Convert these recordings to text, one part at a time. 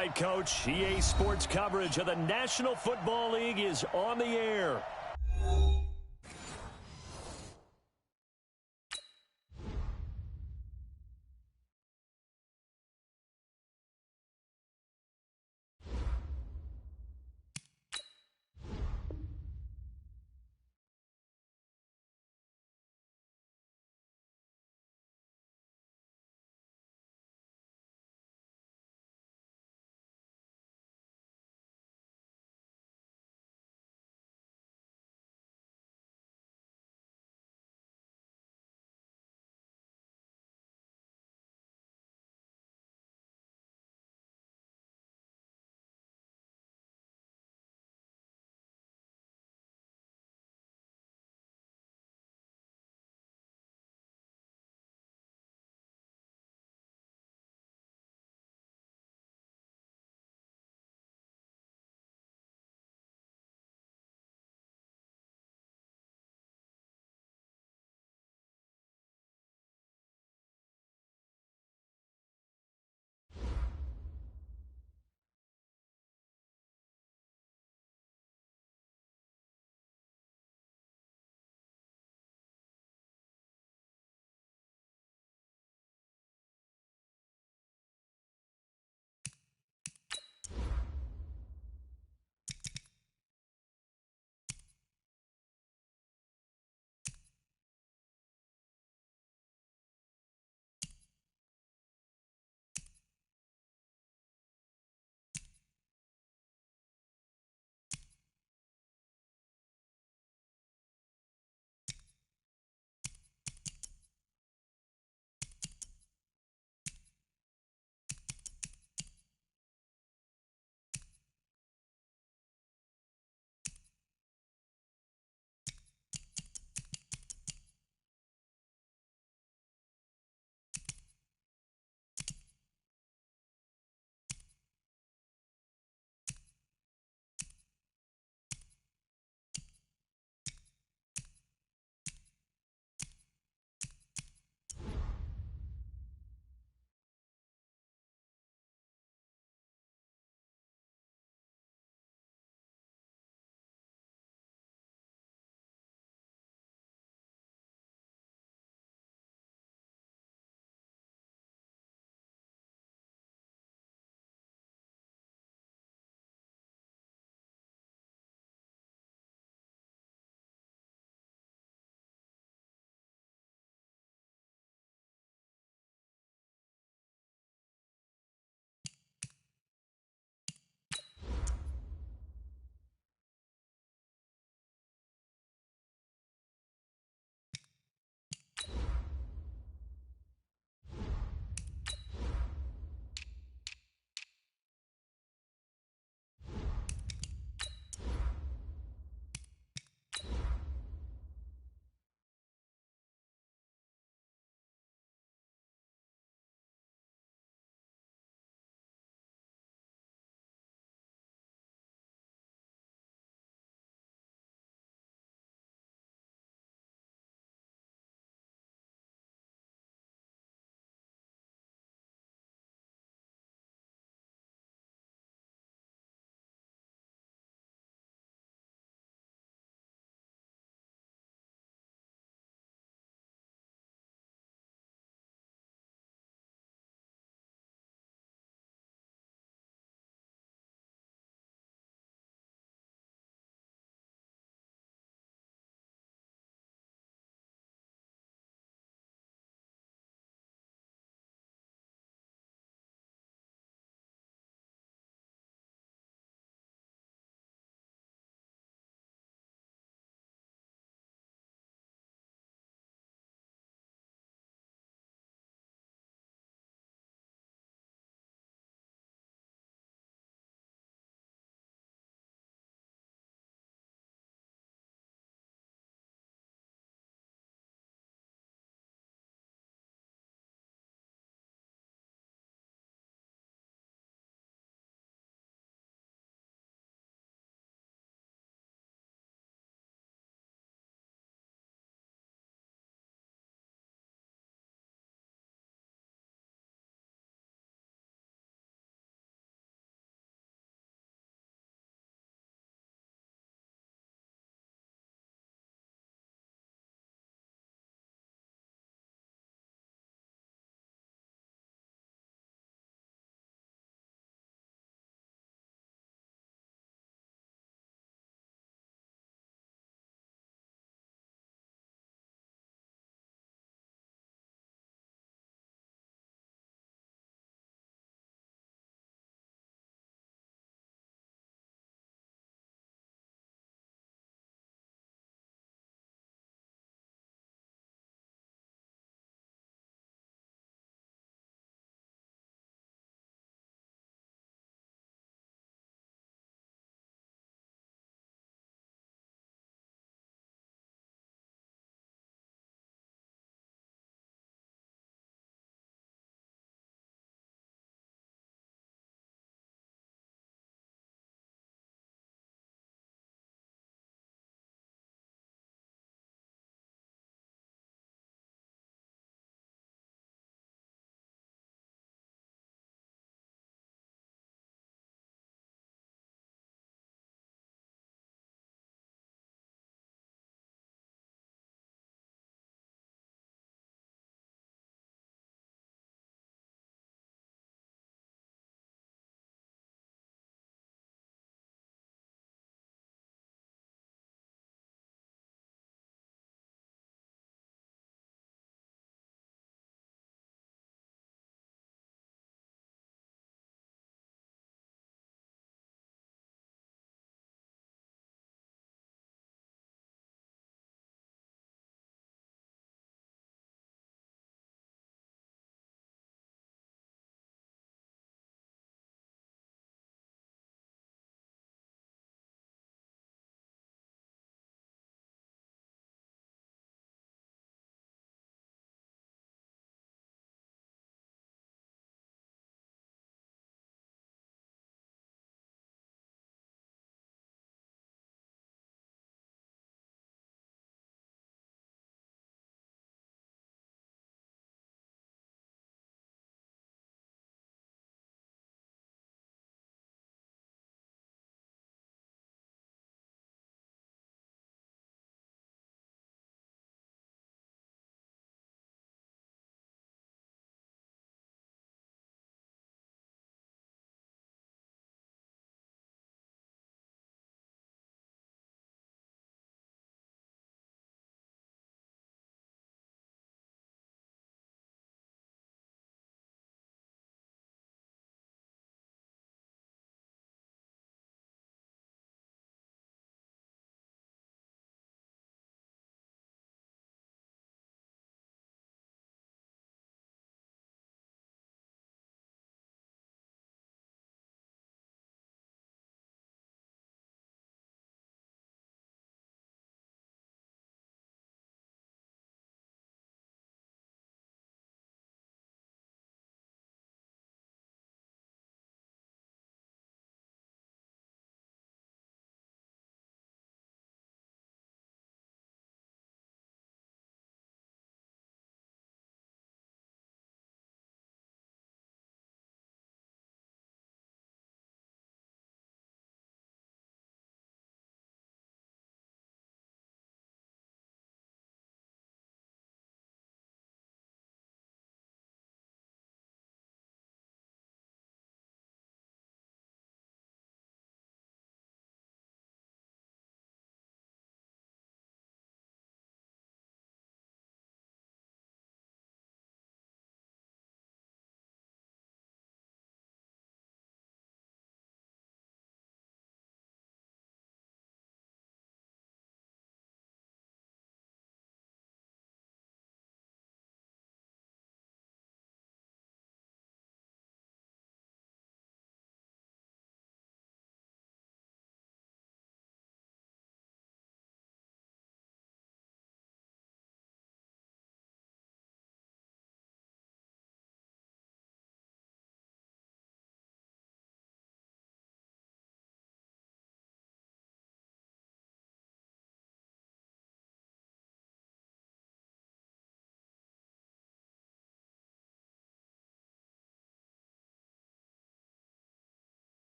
right, Coach. EA Sports coverage of the National Football League is on the air.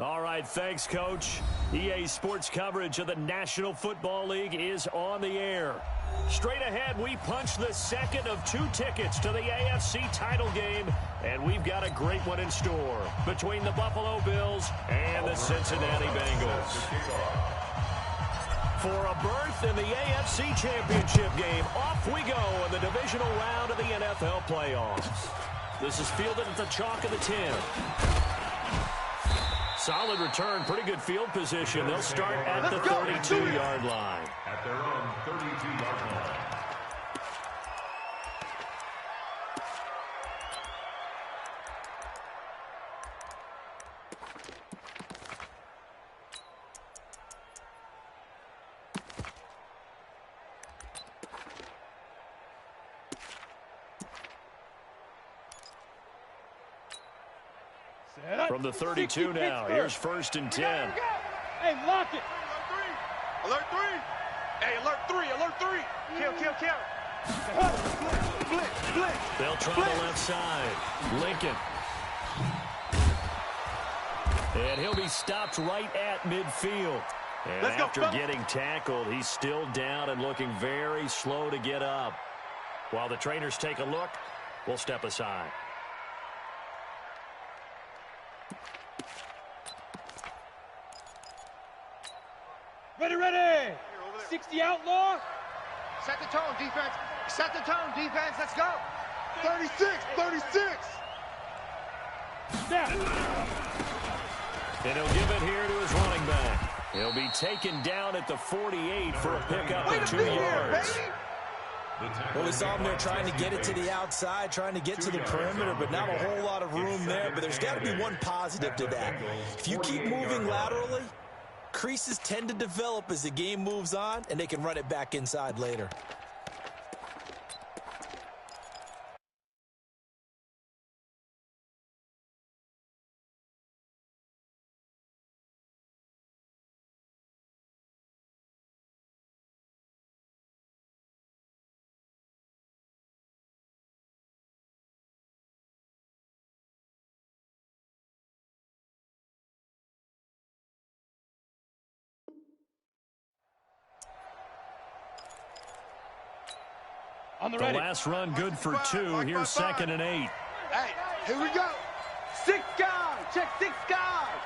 All right, thanks, Coach. EA Sports coverage of the National Football League is on the air. Straight ahead, we punch the second of 2 tickets to the AFC title game, and we've got a great one in store between the Buffalo Bills and the Cincinnati Bengals. For a berth in the AFC Championship game, off we go in the divisional round of the NFL playoffs. This is fielded at the chalk of the 10. Solid return, pretty good field position. They'll start at the 32-yard line. At their own 32-yard line. From the 32 now, here's 1st and 10. Hey, lock it. Alert 3. Hey, alert 3, alert 3. Kill. Blitz. They'll try the left side. Lincoln. And he'll be stopped right at midfield. And after getting tackled, he's still down and looking very slow to get up. While the trainers take a look, we'll step aside. Ready. 60 outlaw. Set the tone, defense. Set the tone, defense. Let's go. 36. Snap. And he'll give it here to his running back. He'll be taken down at the 48 for a pickup of 2 yards. Well, we saw him there trying to get it to the outside, trying to get to the perimeter, but not a whole lot of room there. But there's got to be one positive to that. If you keep moving laterally, creases tend to develop as the game moves on, and they can run it back inside later. On the The ready. last run good for 2. Here's 2nd and 8. Hey, here we go. 6 guys. Check 6 guys.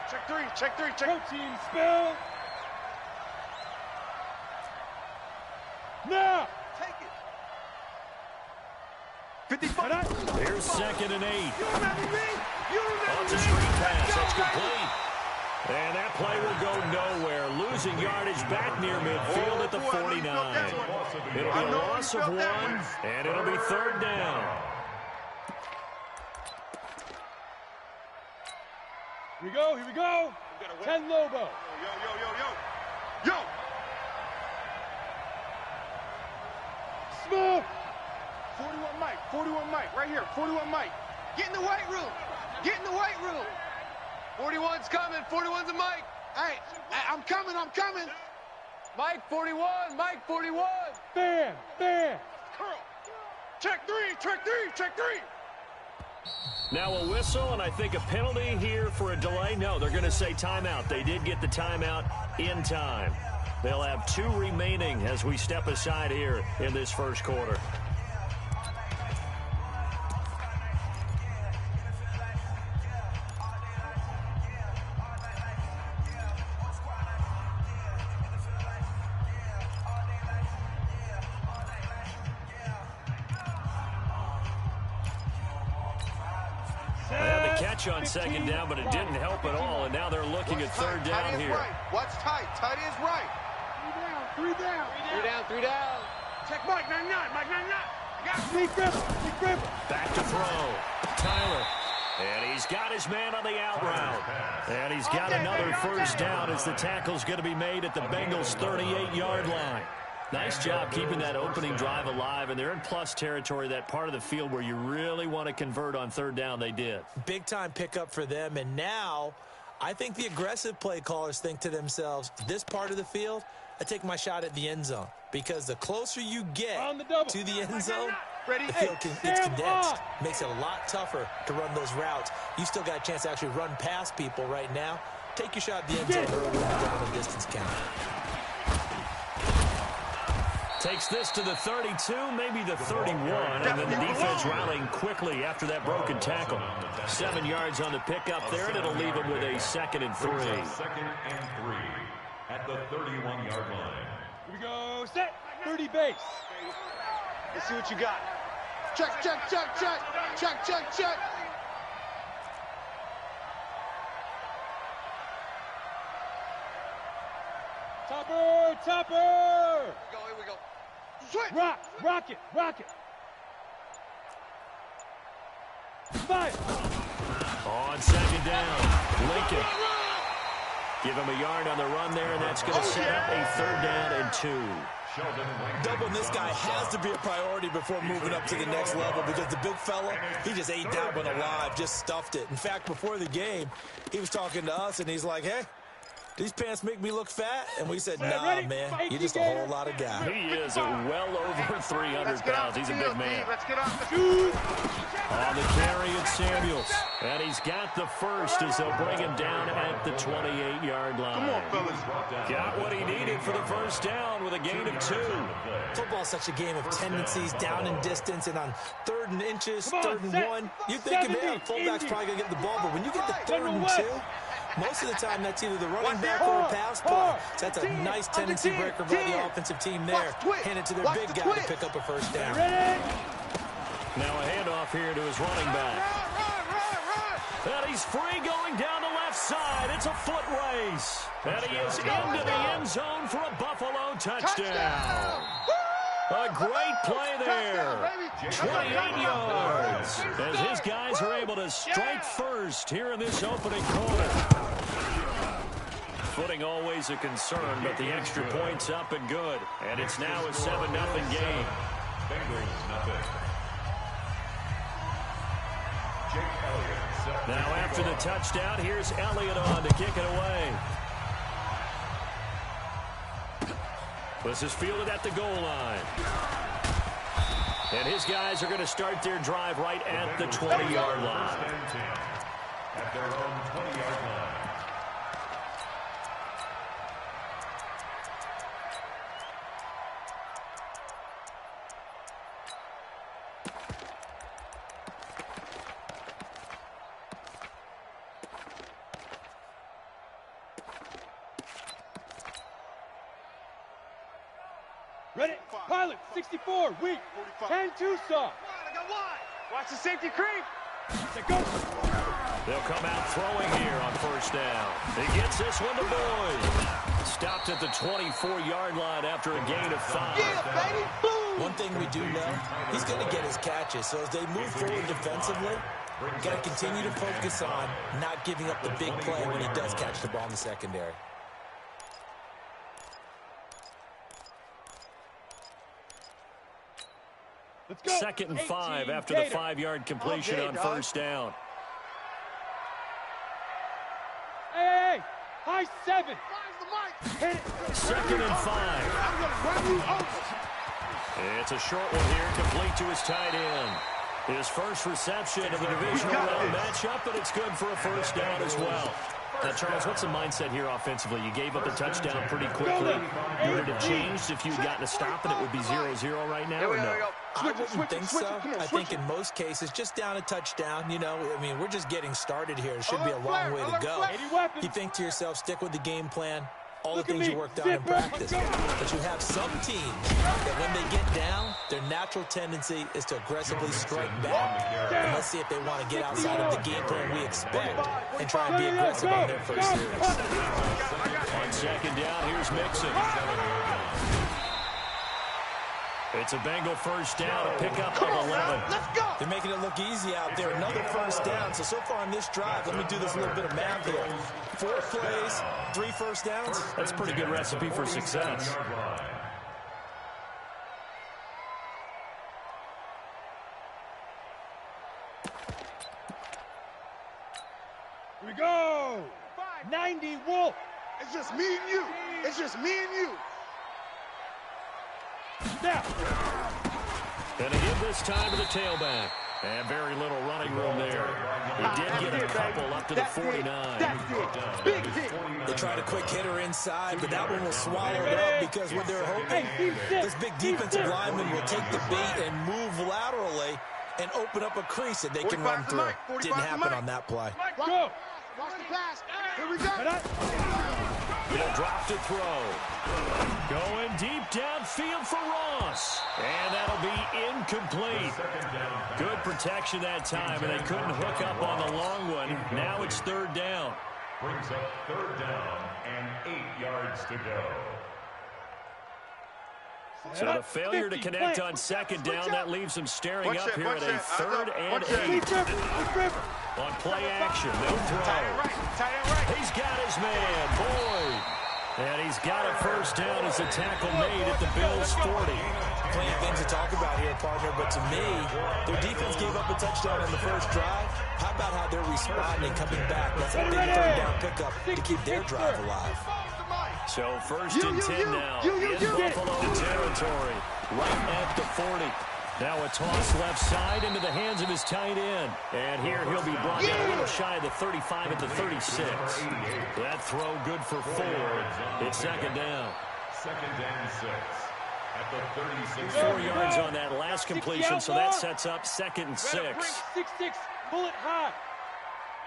Check 3. Protein spill. Now. Take it. 55. Here's 2nd and 8. You remember me? Oh, it's a screen pass. That's complete. And that play will go nowhere. Losing yardage back near midfield at the 49. It'll be a loss of 1, and it'll be 3rd down. Here we go. 10 Lobo. Yo. Smoke. 41 Mike, right here. 41 Mike. Get in the weight room. 41's coming. 41's a Mike. Hey, I'm coming. Mike 41. Bam. Curl. Check 3. Now a whistle, and I think a penalty here for a delay. No, they're going to say timeout. They did get the timeout in time. They'll have 2 remaining as we step aside here in this first quarter. On 2nd down, but it didn't help at all, and now they're looking at 3rd down here. What's tight? Tight is right. 3 down. Check Mike 99. Sneak grip. Back to throw. Tyler. And he's got his man on the out route. And he's got another 1st down as the tackle's going to be made at the Bengals' 38-yard line. Nice job keeping that opening drive alive, and they're in plus territory, that part of the field where you really want to convert on 3rd down. They did. Big-time pickup for them, and now I think the aggressive play callers think to themselves, this part of the field, I take my shot at the end zone, because the closer you get to the end zone, Ready? The field it's condensed. Makes it a lot tougher to run those routes. You still got a chance to actually run past people right now. Take your shot at the end zone early when you're down the distance count. Takes this to the 32, maybe the 31, and then the defense rallying quickly after that broken tackle. 7 yards on the pickup there, and it'll leave him with a 2nd and 3. 2nd and 3 at the 31-yard line. Here we go. Set. 30 base. Let's see what you got. Check, check, check, check. Check, check, check. Topper, topper. Here we go. Switch. Rock it. Fire. On 2nd down, Lincoln. Give him a yard on the run there, and that's going to set up a 3rd down and 2. Doubling this guy has to be a priority before moving up to the next level because the big fella, he just ate that one alive, just stuffed it. In fact, before the game, he was talking to us, and he's like, hey, these pants make me look fat? And we said, nah, man, you're just a whole lot of guy. He is well over 300 pounds. He's a big man. Let's get off the field. On the carry, it's Samuels. And he's got the first as they'll bring him down at the 28-yard line. Come on, fellas. Got what he needed for the first down with a gain of 2. Football's such a game of tendencies, down in distance, and on 3rd and inches, 3rd and 1, you're thinking, man, fullback's probably going to get the ball. But when you get to 3rd and 2, most of the time, that's either the running back or a pass play. So that's a nice tendency breaker by the offensive team there. Hand it to their big guy to pick up a first down. Now a handoff here to his running back. And he's free going down the left side. It's a foot race. And he is into the end zone for a Buffalo touchdown. A great play there. 28 yards. As his guys are able to strike first here in this opening quarter. Footing always a concern, but the extra point's up and good. And it's now a 7-0 game. Now after the touchdown, here's Elliott on to kick it away. This is fielded at the goal line. And his guys are going to start their drive right at the 20-yard line. At their own 20-yard line. Ready? Pilot, 64, weak. 10 Tucson. Watch the safety creep. Go. They'll come out throwing here on first down. He gets this one to Boyd. Stopped at the 24-yard line after a gain of 5. Yeah, baby. Boom. One thing we do know, he's going to get his catches. So as they move forward defensively, got to continue to focus on not giving up the big play when he does catch the ball in the secondary. Let's go. 2nd and 5 after the 5-yard completion on first down. Hey, high 7. Hit it. 2nd and 5. It's a short one here, complete to his tight end. His first reception of the divisional round matchup, but it's good for a first down as well. Now, Charles, what's the mindset here offensively? You gave up a touchdown pretty quickly. Would it have changed if you had gotten a stop and it would be 0-0 right now, or no? I wouldn't think so. I think in most cases, just down a touchdown, you know, I mean, we're just getting started here. It should be a long way to go. You think to yourself, stick with the game plan, all the things you worked on in practice. But you have some teams that when they get down, their natural tendency is to aggressively strike back. And let's see if they want to get outside of the game plan we expect and try and be aggressive on their first series. On second down, here's Mixon. It's a Bengal first down, a pickup of 11. They're making it look easy out there. Another first down. So far on this drive, let me do this little bit of math here. 4 plays, 3 first downs. That's a pretty good recipe for success. Here we go. 90 Wolf. It's just me and you. It's just me and you. Now. And he gives this time to the tailback. And very little running room there. He did get a couple up to the 49. They tried a quick hitter inside, but that one was swallowed up because what they're hoping, this big defensive lineman will take the bait and move laterally and open up a crease that they can run through. Didn't happen on that play. Go. Watch the pass. Here we go. He'll drop to throw. Going deep downfield for Ross. And that'll be incomplete. Good protection that time, and they couldn't hook up on the long one. Now it's third down. Brings up third down and 8 yards to go. So the failure to connect on second down, that leaves them staring up here at a third and 8. On play action, no throw. He's got his man, Boyd. And he's got a first down as a tackle made at the Bills' 40. Plenty of things to talk about here, partner, but to me, their defense gave up a touchdown on the first drive. How about how they're responding, coming back? That's a big third down pickup to keep their drive alive. So first and 10 now in Buffalo territory, right at the 40. Now a toss left side into the hands of his tight end. And here he'll be brought down a little shy of the 35 at the 36. That throw good for 4. It's second down. Second and 6 at the 36. 4 yards on that last completion, so that sets up second and 6. 6-6, bullet high.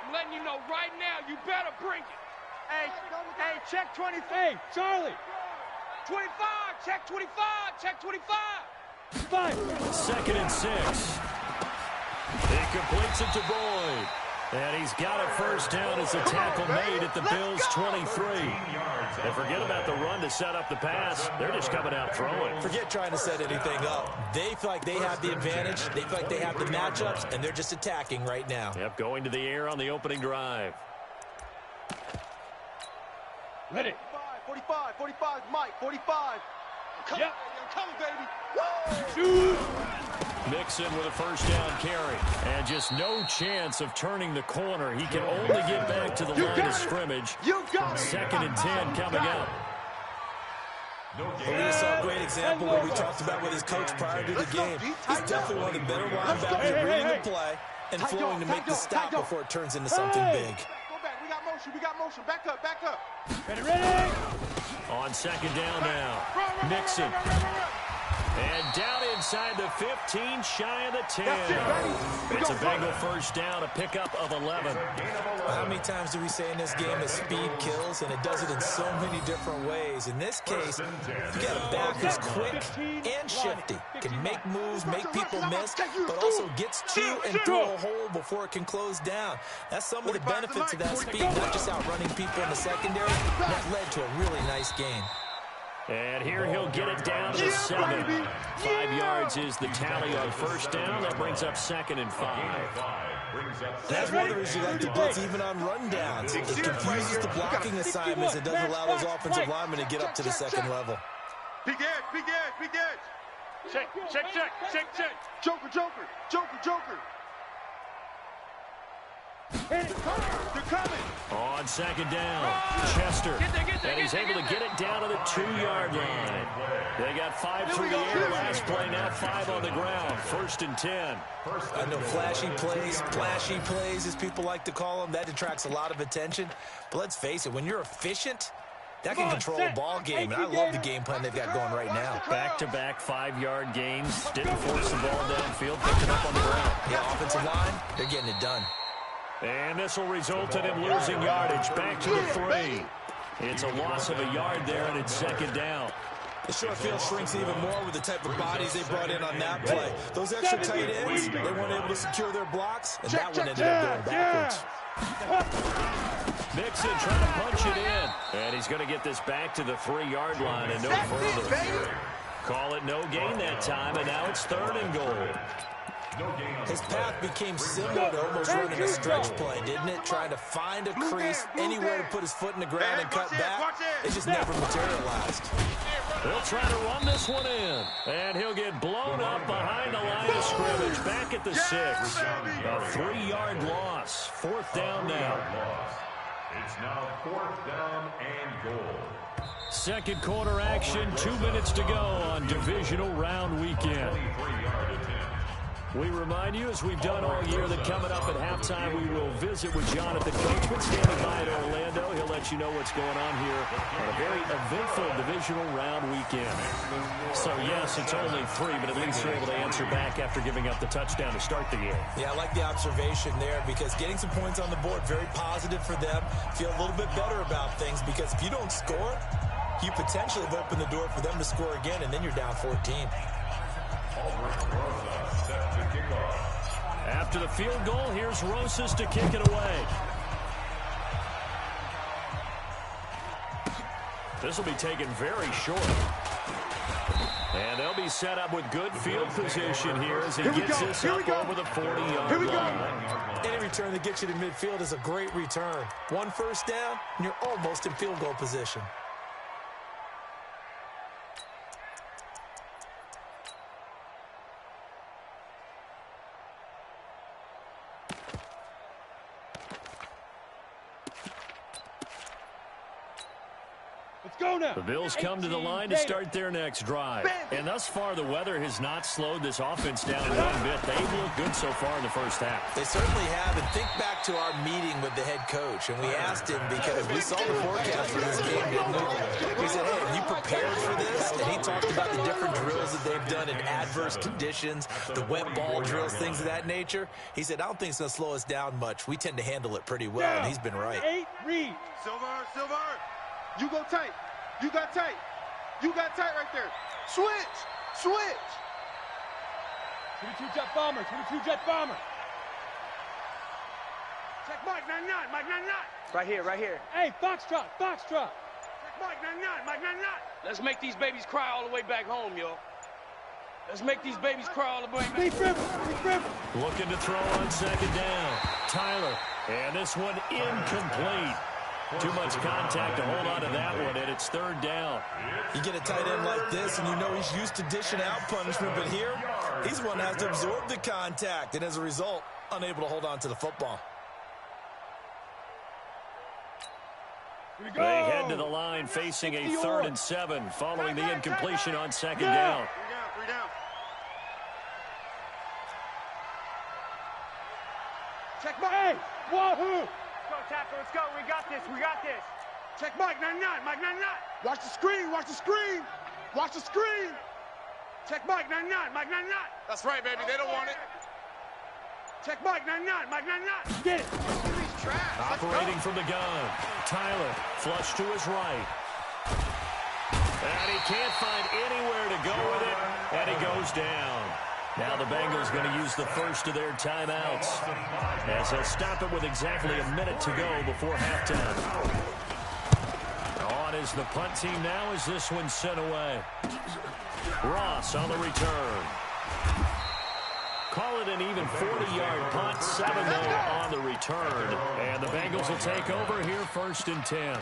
I'm letting you know right now, you better bring it. Hey, check 25. Hey, Charlie. 25, check 25, check 25. 5. Second and 6. He completes it to Boyd. And he's got a first down as the tackle made at the Bills' 23. And forget about the run to set up the pass. They're just coming out throwing. Forget trying to set anything up. They feel like they have the advantage. They feel like they have the matchups, and they're just attacking right now. Yep, going to the air on the opening drive. Ready. 45, Mike, 45. Yep. I'm coming, baby. Shoot. Mixon with a first down carry. And just no chance of turning the corner. He can only get back to the line of scrimmage. You got it. Second and 10 coming up. We just saw a great example what we talked about with his coach prior to the game. He's definitely one of the better linebackers at reading the play and flowing to make the stop before it turns into something big. Go back. We got motion. Back up. Ready. On second down now. Mixon. And down inside the 15, shy of the 10. It's a Bengal first down, a pickup of 11. How many times do we say in this game that speed kills, and it does it in so many different ways? In this case, you got a back who's quick and shifty, can make moves, make people miss, but also gets to and through a hole before it can close down. That's some of the benefits of that speed, not just outrunning people in the secondary. That led to a really nice game. And here he'll get it down to the 7. 5 yards is the tally on first down. That brings up second and 5. That's one of the reasons you like to blitz even on rundowns. It confuses the blocking assignments. It doesn't allow those offensive linemen to get up to the second level. Big edge. Check. Joker. They're coming. On second down, Chester. And he's able to get it down to the 2-yard line. They got 5 through the air last play, now 5 on the ground. First and 10. I know flashy plays, as people like to call them, that detracts a lot of attention. But let's face it, when you're efficient, that can control a ball game, and I love the game plan they've got going right now. Back-to-back 5-yard gains. Didn't force the ball downfield, picked it up on the ground. Yeah, offensive line, they're getting it done. And this will result in him losing yardage. Back to the 3. It's a loss of a yard there, and it's second down. The short field shrinks even more with the type of bodies they brought in on that play. Those extra tight ends, they weren't able to secure their blocks, and that one ended up going backwards. Mixon trying to punch it in. And he's going to get this back to the 3-yard line and no further. Call it no gain that time, and now it's third and goal. His path became similar to almost running a stretch play, didn't it? Trying to find a crease, anywhere to put his foot in the ground and cut back. It just never materialized. He'll try to run this one in. And he'll get blown up behind the line of scrimmage. Back at the 6. A 3-yard loss. Fourth down now. It's now fourth down and goal. Second quarter action. 2 minutes to go on divisional round weekend. 23-yard attempt. We remind you, as we've done all year, that coming up at halftime, we will visit with Jonathan Coachman standing by in Orlando. He'll let you know what's going on here on a very eventful divisional round weekend. So, yes, it's only 3, but at least you're able to answer back after giving up the touchdown to start the game. Yeah, I like the observation there because getting some points on the board, very positive for them. Feel a little bit better about things because if you don't score, you potentially have opened the door for them to score again, and then you're down 14. After the field goal, here's Rosas to kick it away. This will be taken very short. And they'll be set up with good field position here as he gets this up over the 40-yard line. Any return that gets you to midfield is a great return. 1 first down, and you're almost in field goal position. The Bills come to the line to start their next drive. And thus far, the weather has not slowed this offense down one bit. They've looked good so far in the first half. They certainly have. And think back to our meeting with the head coach. And we asked him because we saw the forecast for this game, didn't we? We said, hey, have you prepared for this? And he talked about the different drills that they've done in adverse conditions, the wet ball drills, things of that nature. He said, I don't think it's going to slow us down much. We tend to handle it pretty well, and he's been right. 8, read. Silver, you go tight. You got tight. You got tight right there. Switch. 22 jet bomber. 22 jet bomber. Check Mike 99. Mike 99. Right here. Hey, Foxtrot. Check Mike 99. Mike 99. Let's make these babies cry all the way back home, yo. Let's make these babies cry all the way back home. Looking to throw on second down. Tyler. And this one incomplete. Too much contact to hold on to that one, and it's third down. You get a tight end like this, and you know he's used to dishing out punishment, but here, he's one that has to absorb the contact, and as a result, unable to hold on to the football. They head to the line facing a 3rd and 7 following the incompletion on second down. 3 down. Check Mike. Hey, wahoo! Tackle, let's go. We got this. Check Mike 99. Mike 99. Watch the screen. Check Mike 99. Mike 99. That's right, baby. They don't want it. Check Mike 99. Mike 99. Get it. Operating from the gun. Tyler, flush to his right. And he can't find anywhere to go with it, and he goes down. Now the Bengals going to use the first of their timeouts as they'll stop it with exactly a minute to go before halftime. On is the punt team now as this one's sent away. Ross on the return. Call it an even 40-yard punt, 7-0 on the return. And the Bengals will take over here 1st and 10.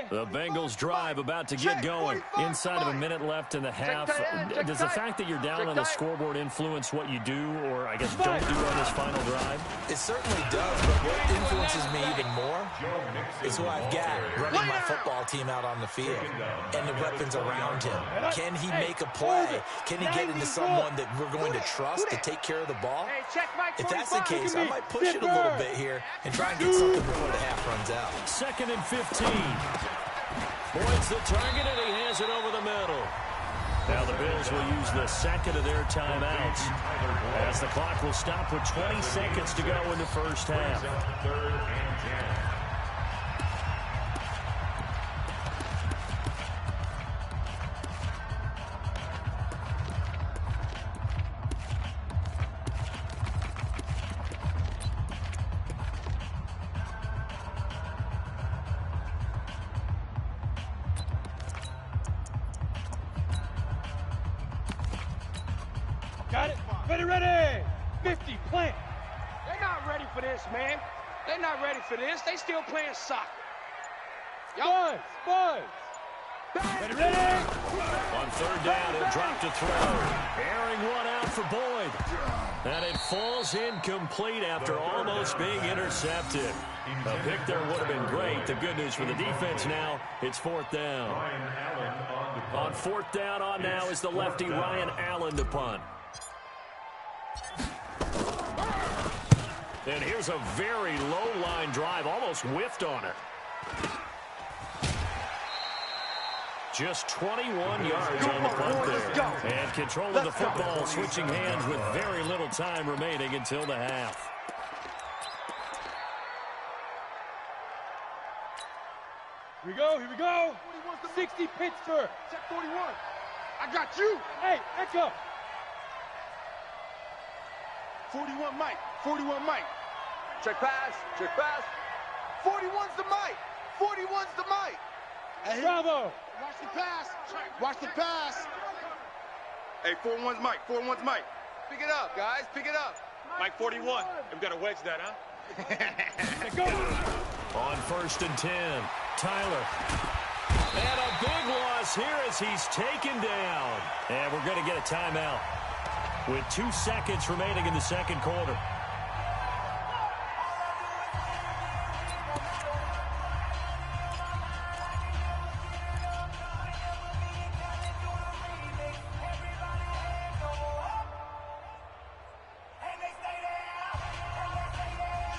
The Bengals drive about to get going. Inside of a minute left in the half. Does the fact that you're down on the scoreboard influence what you do, or I guess don't do on this final drive? It certainly does, but what influences me even more is who I've got running my football team out on the field and the weapons around him. Can he make a play? Can he get into someone that we're going to trust to take care of the ball? If that's the case, I might push it a little bit here and try and get something before the half runs out. 2nd and 15. Boyd's the target, and he has it over the middle. Now the Bills will use the 2nd of their timeouts as the clock will stop with 20 seconds to go in the first half. Got it. Ready. 50, plant. They're not ready for this, man. They're not ready for this. They still playing soccer. Buzz. Ready. On 3rd down, he'll drop to throw. Airing one out for Boyd. And it falls incomplete after almost being intercepted. A pick there would have been great. The good news for the defense now, it's fourth down. On fourth down on now is the lefty Ryan Allen to punt. And here's a very low-line drive, almost whiffed on it. Just 21 yards on the punt there. And control of the football, switching hands with very little time remaining until the half. Here we go, here we go. 60 Pittsburgh. Check 41. I got you. Hey, Echo. 41 Mike. 41 Mike. Check pass. Check pass. 41's the Mike. 41's the Mike. Hey, Bravo. Watch the pass. Watch the pass. Hey, 41's Mike. 41's Mike. Pick it up, guys. Pick it up. Mike 41. We've got to wedge that, huh? Go. On 1st and 10, Tyler. And a big loss here as he's taken down. And we're going to get a timeout with 2 seconds remaining in the second quarter.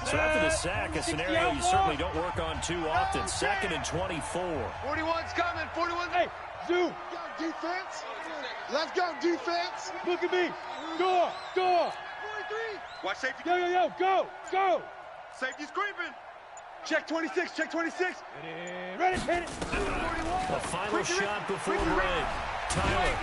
So after the sack, a scenario you certainly don't work on too often. 2nd and 24. 41's coming. 41's. Hey, Zoo. Defense. Let's go, defense. Look at me. Go. 43. Watch safety. Yo, go. Safety's creeping. Check 26. Check 26. Ready, hit it. A final shot before break. Tyler.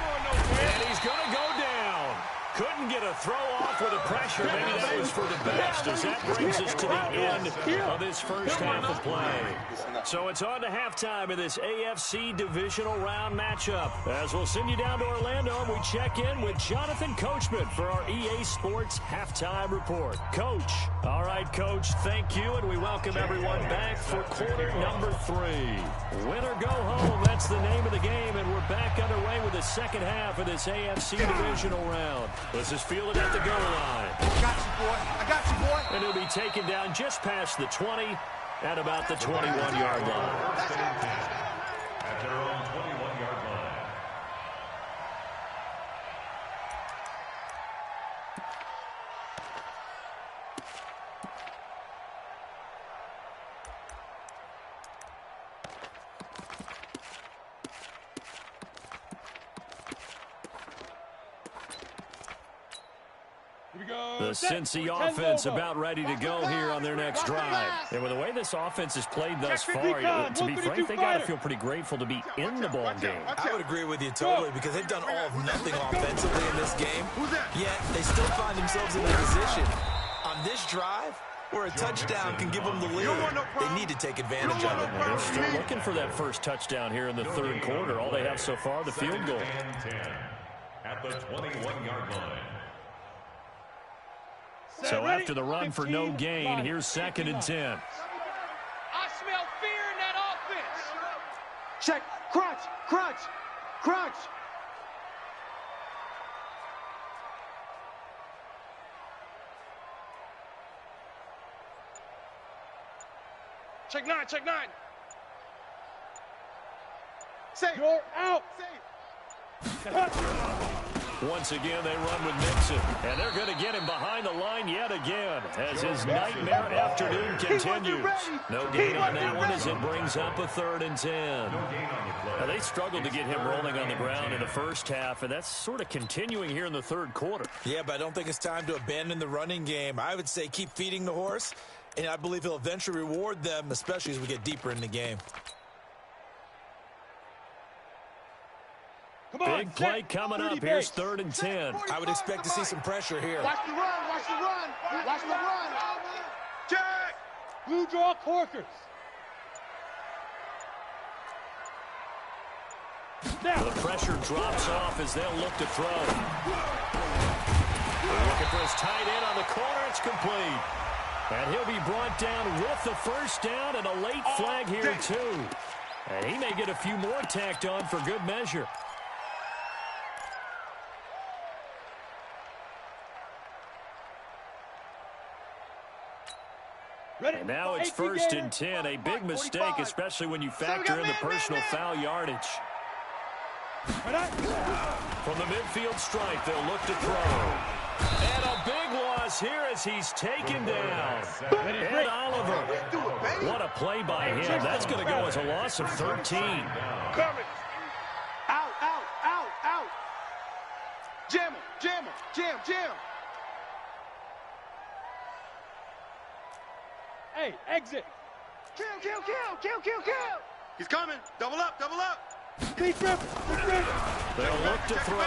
And he's going to go down. Couldn't get a throw off with the pressure. Maybe that was for the best, as that brings us to the end of this first half of play. So it's on to halftime in this AFC divisional round matchup. As we'll send you down to Orlando, and we check in with Jonathan Coachman for our EA Sports halftime report. Coach. All right, Coach, thank you, and we welcome everyone back for quarter number 3. Win or go home, that's the name of the game, and we're back underway with the second half of this AFC divisional round. This is fielded at the goal line. I got you, boy. And he'll be taken down just past the 20 at about the 21-yard line. At their own 21-yard line. The Cincy offense about ready to go here on their next drive. And with the way this offense has played thus far, to be frank, they got to feel pretty grateful to be in the ball game. I would agree with you totally, because they've done all of nothing offensively in this game, yet they still find themselves in a position on this drive where a touchdown can give them the lead. They need to take advantage of it. They're still looking for that first touchdown here in the third quarter. All they have so far, the field goal. At the 21-yard line. So after the run for no gain, here's 2nd and 10. I smell fear in that offense. Check. Crunch. Check 9. Safe. You're out. Once again, they run with Mixon, and they're going to get him behind the line yet again as his nightmare afternoon continues. No gain on that one as it brings up a 3rd and 10. Now, they struggled to get him rolling on the ground in the first half, and that's sort of continuing here in the third quarter. Yeah, but I don't think it's time to abandon the running game. I would say keep feeding the horse, and I believe he'll eventually reward them, especially as we get deeper in the game. Big play coming up. Here's 3rd and 10. I would expect to see some pressure here. Watch the run. Check. Blue draw corkers. The pressure drops off as they'll look to throw. They're looking for his tight end on the corner. It's complete. And he'll be brought down with the first down and a late flag here, too. And he may get a few more tacked on for good measure. And now it's 1st and 10. A big mistake, especially when you factor in the personal foul yardage. From the midfield stripe, they'll look to throw. And a big loss here as he's taken down. Ed Oliver. What a play by him. That's going to go as a loss of 13. Coming. Out. Jam him. Jam. Hey, exit. Kill. He's coming. Double up. Deep rip. They'll look to throw.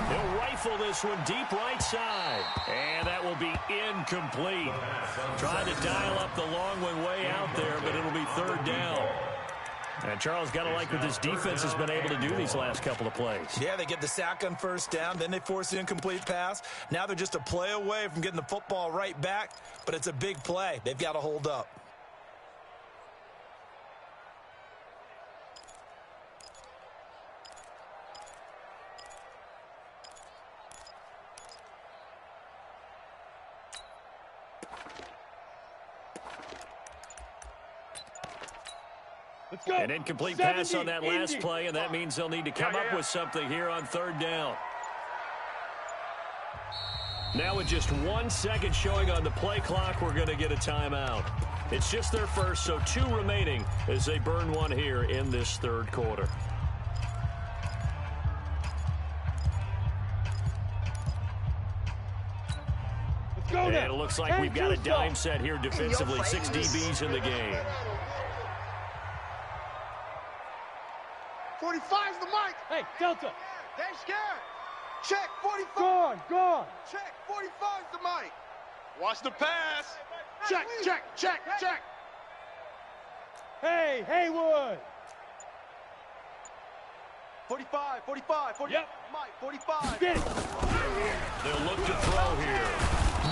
He'll rifle this one deep right side. And that will be incomplete. Trying to dial up the long one way out there, but it'll be 3rd down. And Charles, got to like what this defense has been able to do these last couple of plays. Yeah, they get the sack on 1st down, then they force the incomplete pass. Now they're just a play away from getting the football right back, but it's a big play. They've got to hold up. Let's go. An incomplete pass on that last play, and that means they'll need to come up with something here on 3rd down. Now with just 1 second showing on the play clock, we're going to get a timeout. It's just their first, so 2 remaining as they burn one here in this 3rd quarter. Let's go now. And it looks like we've got a dime set here defensively. 6 DBs in the game. 45's the mic. Hey, Delta. They scared. Check 45. Gone. Check 45's the mic. Watch the pass. Check. Hey, Haywood. 45. Yep. Mike, 45. Get it. They'll look to throw here.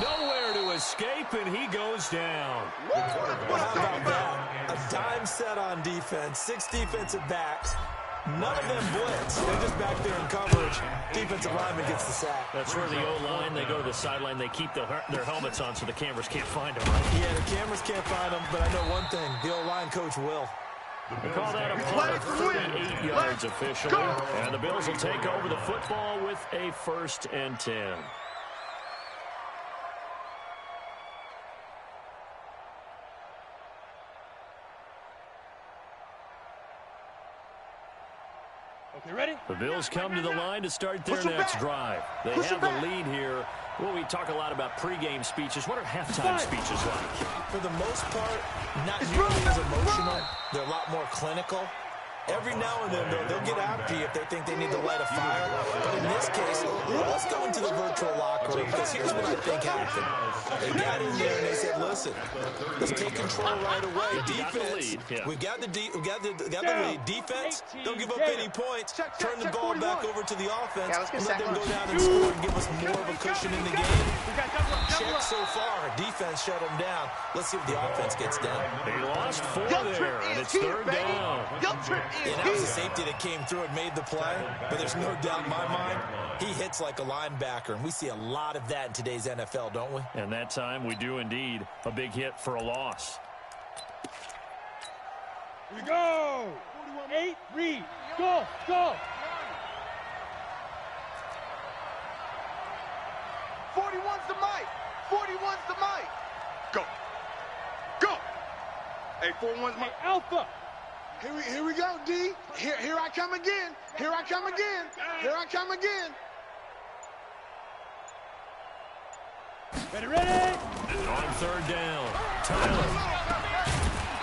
Nowhere to escape, and he goes down. Well, how about that? A dime set on defense, 6 defensive backs. None of them blitz. They're just back there in coverage. Defensive lineman gets the sack. That's where the O-line, they go to the sideline, they keep their helmets on so the cameras can't find them, right? Yeah, the cameras can't find them, but I know one thing. The O-line coach will. We call that a punt of 38 yards officially. And the Bills will take over the football with a 1st and 10. Okay, ready? The Bills come to the line to start their next drive. They have the lead here. Well, we talk a lot about pregame speeches. What are halftime speeches like? For the most part, not nearly as emotional. They're a lot more clinical. Every now and then, though, they'll get after you if they think they need to light a fire. But in this case, let's go into the virtual locker room, because here's what I think happened. They got in there and they said, listen, let's take control right away. Defense, we've got the lead. Defense, don't give up any points. Turn the ball back over to the offense and let them go down and score and give us more of a cushion in the game. Check so far. Defense shut them down. Let's see if the offense gets done. They lost 4 there, and it's 3rd down. And that was a safety that came through and made the play, but there's no doubt in my mind, he hits like a linebacker, and we see a lot of that in today's NFL, don't we? And that time we do indeed a big hit for a loss. Here we go. 8, read. Go. 41's the mic. 41's the mic. Go. Hey, 41's mic. Hey, Alpha. Here we go, D. Here I come again. Here I come again. Ready? On 3rd down, Tyler.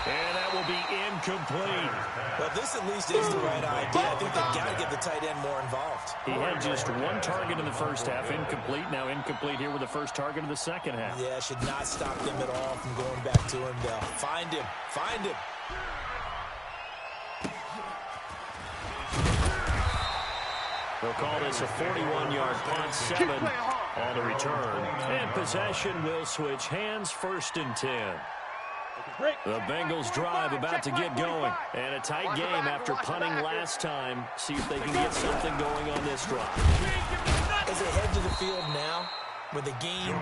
And that will be incomplete. But this at least is the right idea. I think they've got to get the tight end more involved. He had just 1 target in the first half, incomplete. Now incomplete here with the first target of the second half. Yeah, should not stop them at all from going back to him, though. Find him. They'll call this a 41-yard punt, 7 on the return. And possession will switch hands, 1st and 10. The Bengals drive about to get going. And a tight game after punting last time. See if they can get something going on this drive. As they head to the field now, with a game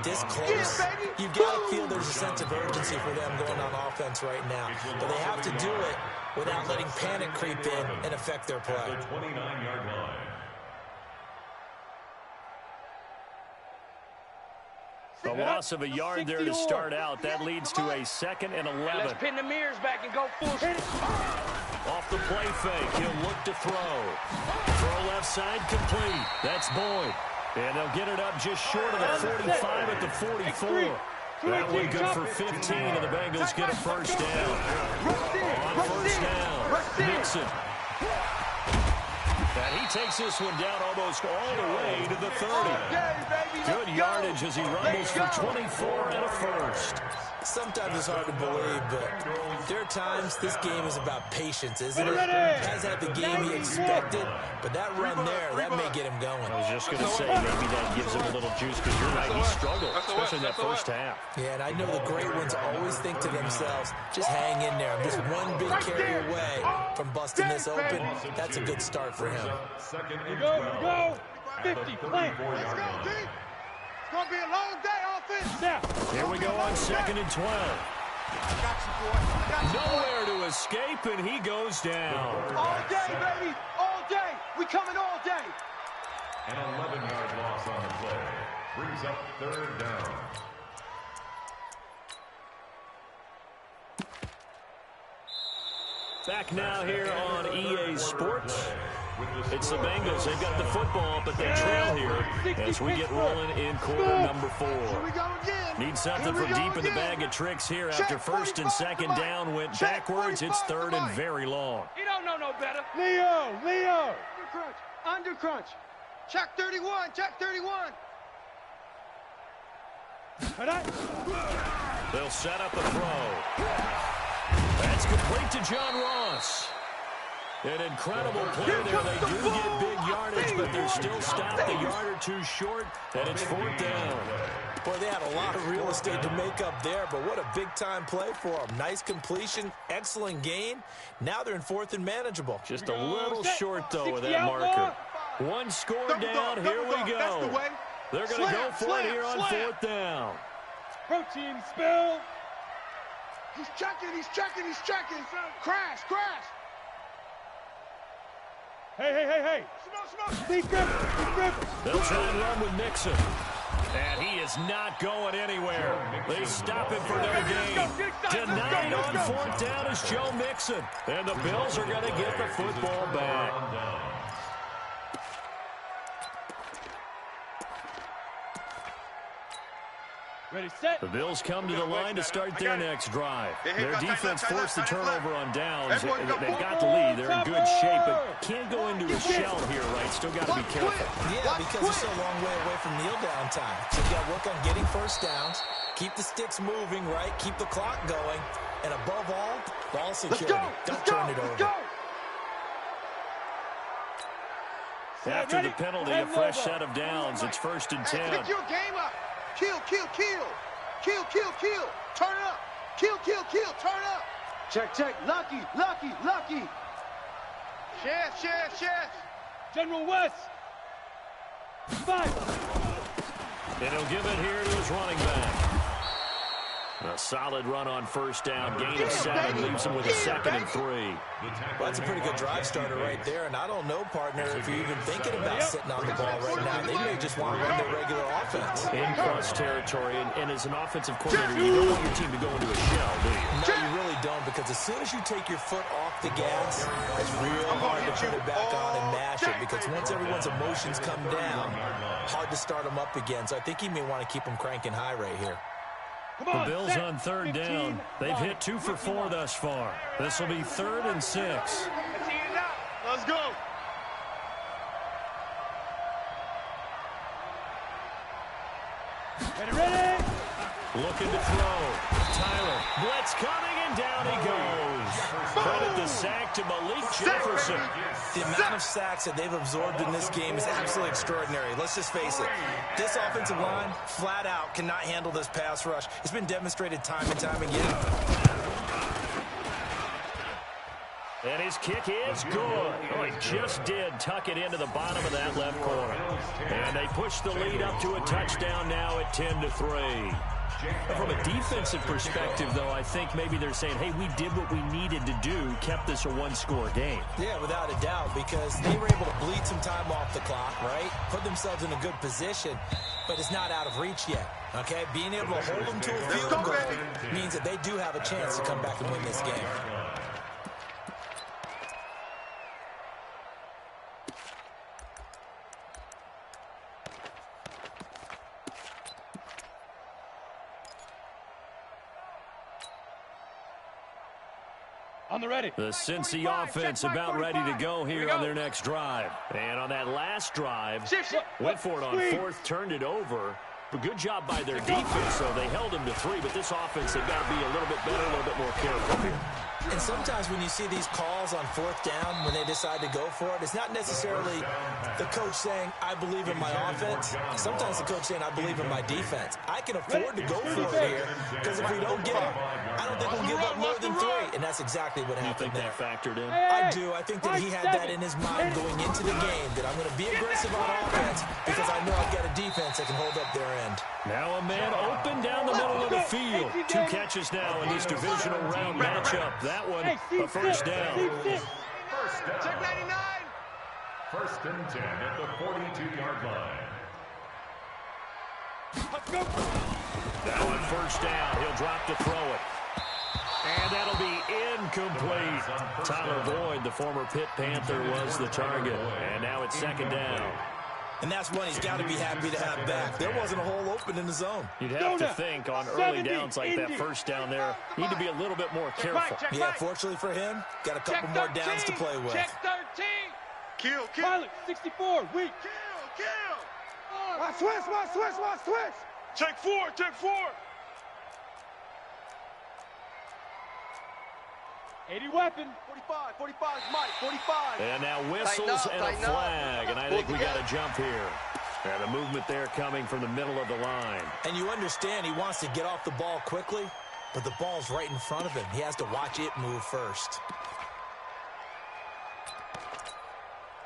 this close, you've got to feel there's a sense of urgency for them going on offense right now. But they have to do it without letting panic creep in and affect their play. The 29-yard line. A loss of a yard there to start out. That leads to a 2nd and 11. Let's pin the mirrors back and go full speed. Off the play fake, he'll look to throw. Throw left side complete. That's Boyd. And they'll get it up just short of the 45 at the 44. That one good for 15, and the Bengals get a first down. On first down, Mixon. And he takes this one down almost all the way to the 30. Good yardage as he rumbles for 24 and a first. Sometimes it's hard to believe, but there are times this game is about patience, isn't it? Has had the game he expected, but that run there, that may get him going. I was just going to say, maybe that gives him a little juice because you're right, he struggled, especially in that first half. Yeah, and I know the great ones always think to themselves, just hang in there. I'm just one big carry away from busting this open. That's a good start for him. Here we go. 50, plant. Let's go, D. It's going to be a long day, offense. Now. Here we go on 2nd and 12. I got you, boy. I got you. Nowhere to escape, and he goes down. All day, baby. All day. We coming all day. An 11-yard loss on the play. Brings up 3rd down. Back now here on EA Sports. It's the Bengals. They've got the football, but they trail here as we get rolling in quarter number 4. Here we go again. Need something from deep in the bag of tricks here after 1st and 2nd down went backwards. It's 3rd and very long. You don't know no better. Leo. Under crunch. Check 31. Check 31. They'll set up a throw. That's complete to John Ross. An incredible play there. They do get big yardage, but they're still stopped a yard or two short, and it's 4th down. Boy, they had a lot of real estate to make up there, but what a big-time play for them. Nice completion, excellent gain. Now they're in 4th and manageable. Just a little short, though, with that marker. One score down. Here we go. They're going to go for it here on 4th down. Protein spill. He's checking. Crash. Hey. Steve Griffin. They'll try and run with Mixon. And he is not going anywhere. They stop him for no gain. Denied on 4th down is Joe Mixon. And the Bills are going to get the football back. Ready, set. The Bills come to the line to start their next drive. Their defense forced the turnover on downs. They've got the lead. They're in good shape, but can't go into a shell here, right? Still got to be careful. Yeah, because they're so a long way away from kneel down time. So you got to work on getting first downs, keep the sticks moving, right? Keep the clock going, and above all, ball security. Don't turn it over. After the penalty, a fresh set of downs. It's 1st and 10. Pick your game up. Kill. Turn up. Kill. Turn up. Check. Lucky. Chef. General West. 5. And he'll give it here to his running back. A solid run on 1st down. Gain of 7 leaves him with a 2nd and 3. Well, that's a pretty good drive starter right there. And I don't know, partner, if you're even thinking about sitting on the ball right now. They may just want to run their regular offense. In cross territory. And as an offensive coordinator, you don't want your team to go into a shell, do you? No, you really don't, because as soon as you take your foot off the gas, it's real hard to put it back on and mash it, because once everyone's emotions come down, hard to start them up again. So I think he may want to keep them cranking high right here. The Bills on 3rd down. They've hit 2 for 4 thus far. This will be 3rd and 6. Let's go. Ready. Looking to throw. Tyler. Blitz coming, and down he goes. Credit the sack to Malik Jefferson. The amount of sacks that they've absorbed in this game is absolutely extraordinary. Let's just face it. This offensive line, flat out, cannot handle this pass rush. It's been demonstrated time and time again. And his kick is good. Oh, he just did tuck it into the bottom of that left corner. And they push the lead up to a touchdown now at 10-3. From a defensive perspective, though, I think maybe they're saying, hey, we did what we needed to do, kept this a one-score game. Yeah, without a doubt, because they were able to bleed some time off the clock, right? Put themselves in a good position, but it's not out of reach yet, okay? Being able to hold them to a field goal means that they do have a chance to come back and win this game. On the ready. The Cincy offense about ready to go here on their next drive. And on that last drive, went for it on fourth, turned it over. But good job by their defense, though. They held them to 3, but this offense, they've got to be a little bit better, a little bit more careful here. And sometimes when you see these calls on fourth down, when they decide to go for it, it's not necessarily the coach saying, I believe in my offense. Sometimes the coach saying, I believe in my defense. I can afford to go for it here, because if we don't get it, I don't think we'll give up more than 3. And that's exactly what happened there. You think that factored in? I do. I think that he had that in his mind going into the game, that I'm going to be aggressive on offense because I know I've got a defense that can hold up their end. Now a man open down the middle of the field. 2 catches now in this divisional round matchup. That one, a first down. Check 99. First and 10 at the 42-yard line. That one first down. He'll drop to throw it. And that'll be incomplete. Tyler Boyd, the former Pitt Panther, was the target. And now it's second down. And that's one he's got to be happy to have back. There wasn't a hole open in the zone. You'd have to think on early downs like that first down there, need to be a little bit more careful. Yeah, fortunately for him, got a couple more downs to play with. Check 13. Kill. Pilot, 64, weak. Kill. Watch switch. Check 4. 80 weapon. 45 is Mike. 45. And now whistles and a flag, and I think we got a jump here. And the movement there coming from the middle of the line. And you understand he wants to get off the ball quickly, but the ball's right in front of him. He has to watch it move first.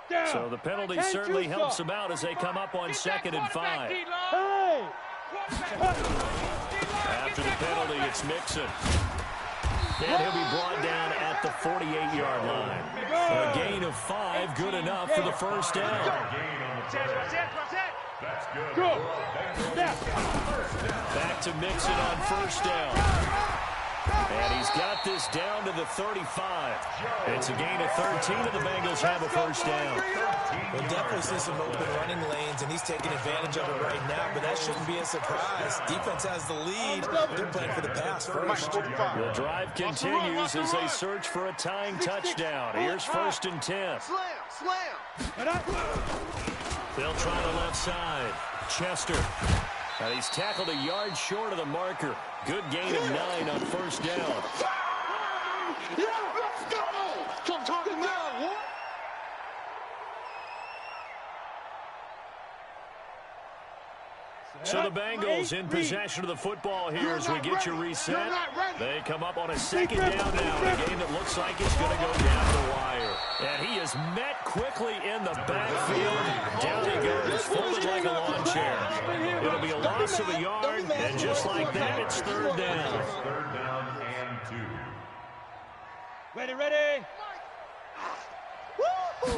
Down. So the penalty certainly helps them out as they come up on 2nd and 5. Hey! After the penalty, it's Mixon. And he'll be brought down at the 48-yard line. A gain of 5, good enough for the first down. That's good. Go. Back to Mixon on first down. And he's got this down to the 35. It's a gain of 13, and the Bengals have a first down. We'll definitely see some open running lanes, and he's taking advantage of it right now, but that shouldn't be a surprise. Defense has the lead. They're playing for the pass first. The drive continues as they search for a tying touchdown. Here's 1st and 10. Slam. They'll try the left side. Chester. And he's tackled a yard short of the marker. Good gain of 9 on first down. Yeah, let's go. Come talking now, what? So the Bengals in possession of the football here as we get you reset. They come up on a 2nd down now in a game that looks like it's going to go down the wire. And he is met quickly in the backfield. Down he goes, folded like a lawn chair. It'll be a loss of a yard, and just like that, it's 3rd down. 3rd down and 2. Ready.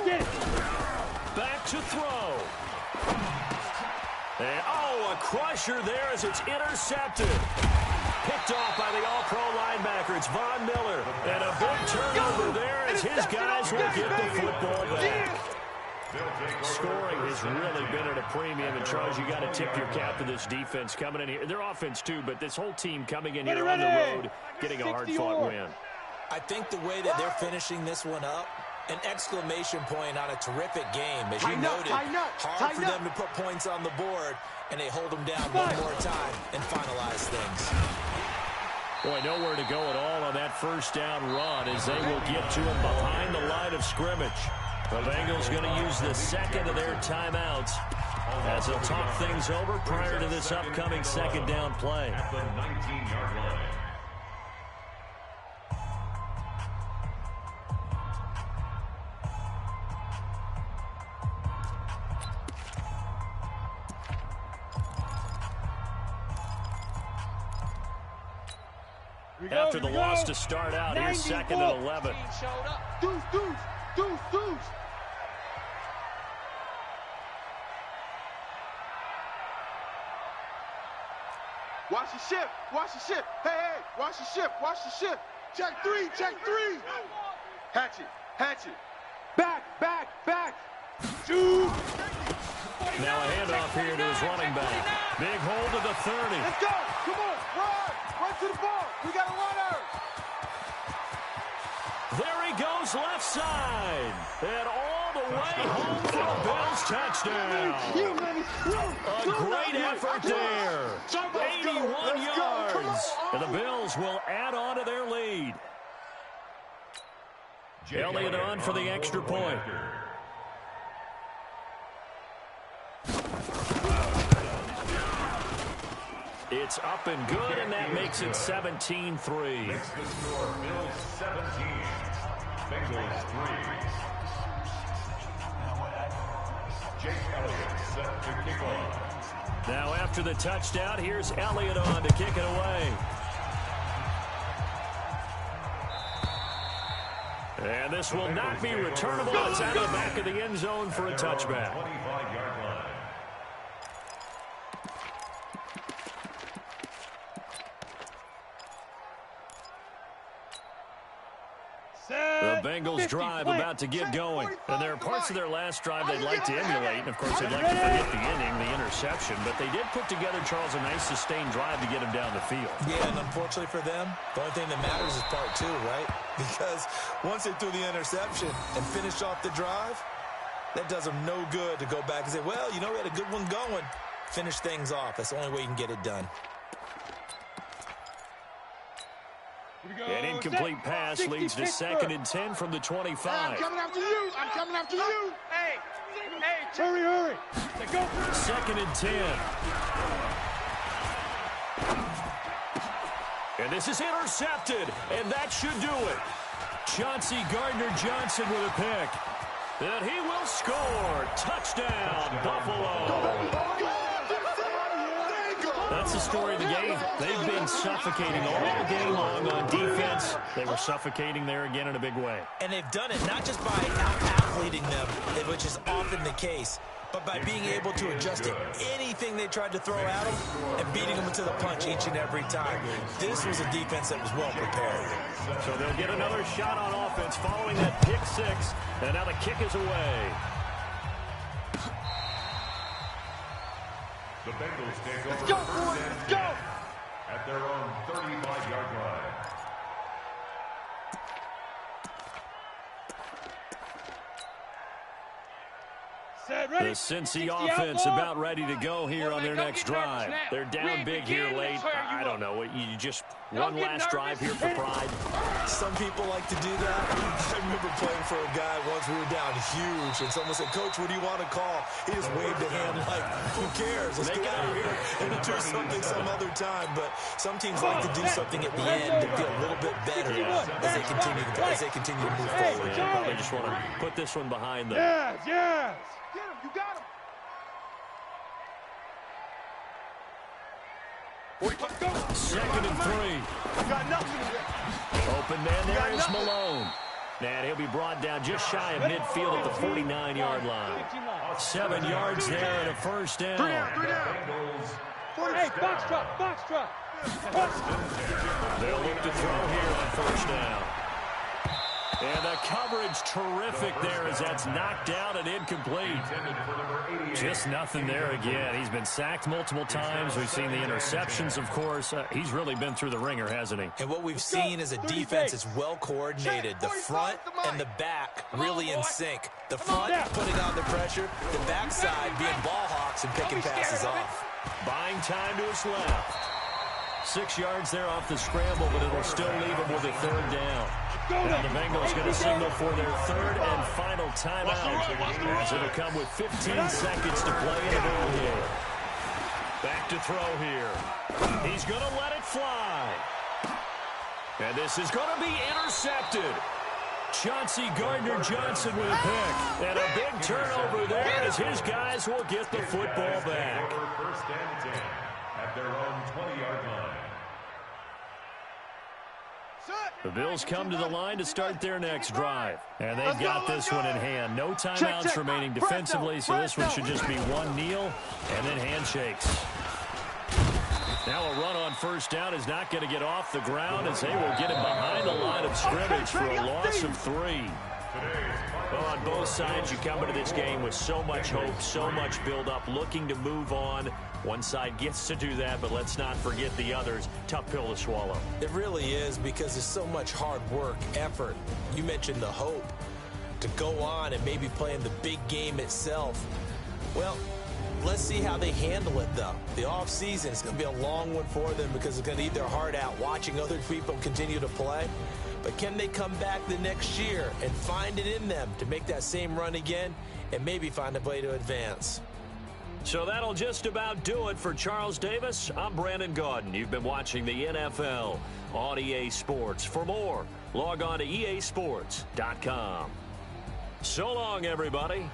Get it. Back to throw. And, a crusher there as it's intercepted. Picked off by the all-pro linebacker. It's Von Miller. And a big turnover there as his guys will get the football back. Scoring has really been at a premium. And, Charles, you got to tip your cap to this defense coming in here. Their offense, too, but this whole team coming in here on the road, getting a hard-fought win. I think the way that they're finishing this one up, an exclamation point on a terrific game. As you noted, hard for them to put points on the board, and they hold them down one more time and finalize things. Boy, nowhere to go at all on that first down run as they will get to him behind the line of scrimmage. The Bengals going to use the 2nd of their timeouts as they'll talk things over prior to this upcoming 2nd down play. At the 19-yard line. after the loss to start out. Here's 2nd and 11. Deuce, deuce, deuce, deuce. Watch the ship, watch the ship. Hey, hey, watch the ship, watch the ship. Check three, check three. Hatchet, hatchet. Back, back, back. Shoot. Now a handoff here to his running back. Big hold to the 30. Let's go. Come on, run. Run to the ball. We got a runner. There he goes left side. And all the way home for a Bills touchdown. A great effort there. 81 yards. And the Bills will add on to their lead. Elliott on for the extra point. It's up and good, and that makes it 17-3. Makes the score Bills 17, Bengals 3. Jake Elliott set to kick off. Now after the touchdown, here's Elliott on to kick it away. And this will not be returnable. It's out of the back of the end zone for a touchback. 25-yard line. The Bengals drive about to get going. And there are parts of their last drive they'd like to emulate. And, of course, they'd like to forget the inning, the interception. But they did put together, Charles, a nice sustained drive to get him down the field. Yeah, and unfortunately for them, the only thing that matters is part 2, right? Because once they threw the interception and finished off the drive, that does them no good to go back and say, well, you know, we had a good one going. Finish things off. That's the only way you can get it done. An incomplete pass leads to 2nd and 10 from the 25. I'm coming after you. I'm coming after you. Hey, Hurry, hurry. Go. 2nd and 10. And this is intercepted, and that should do it. Chauncey Gardner-Johnson with a pick. And he will score. Touchdown, Buffalo. That's the story of the game. They've been suffocating all game long on defense. They were suffocating there again in a big way. And they've done it not just by out-athleting them, which is often the case, but by being able to adjust to anything they tried to throw at them and beating them to the punch each and every time. This was a defense that was well prepared. So they'll get another shot on offense following that pick 6. And now the kick is away. The Bengals take over Let's go, boys. Let's go. at their own 35-yard line. The Cincy offense about ready to go here on their next drive. They're down big here late. I don't know. You just one last drive here for pride. Some people like to do that. I remember playing for a guy once. We were down huge, and someone said, "Coach, what do you want to call?" He just waved a hand like, "Who cares? Let's get out of here and do something some other time." But some teams like to do something at the end to feel a little bit better as they continue to move forward. They probably just want to put this one behind them. Yes, yes. Get him. You got him. 2nd and 3. Got nothing in there. Open man there is Malone. And he'll be brought down just shy of midfield at the 49-yard line. 7 yards there and a first down. 3 down, 3 down. Hey, box truck, box truck. They'll look to throw here on first down. And the coverage terrific there as that's knocked out and incomplete. Just nothing there again. He's been sacked multiple times. We've seen the interceptions, of course. He's really been through the ringer, hasn't he? And what we've seen is a defense that's well coordinated. The front and the back really in sync. The front putting on the pressure, the backside being ball hawks and picking passes off. Buying time to his left. 6 yards there off the scramble, but it'll still leave him with a third down. Now the Bengals going to signal for their third and final timeout, as it'll come with 15 seconds to play in the ball game. Back to throw here. He's going to let it fly. And this is going to be intercepted. Chauncey Gardner-Johnson with a pick. And a big turnover there as his guys will get the football back. First and 10 at their own 20-yard line. The Bills come to the line to start their next drive. And they've got this one in hand. No timeouts remaining defensively, so this one should just be one kneel and then handshakes. Now a run on first down is not going to get off the ground as they will get him behind the line of scrimmage for a loss of 3. Well, on both sides, you come into this game with so much hope, so much build-up, looking to move on. One side gets to do that, but let's not forget the others. Tough pill to swallow. It really is, because there's so much hard work, effort. You mentioned the hope to go on and maybe play in the big game itself. Well, let's see how they handle it, though. The offseason is going to be a long one for them because it's going to eat their heart out watching other people continue to play. But can they come back the next year and find it in them to make that same run again and maybe find a way to advance? So that'll just about do it for Charles Davis. I'm Brandon Gaudin. You've been watching the NFL on EA Sports. For more, log on to easports.com. So long, everybody.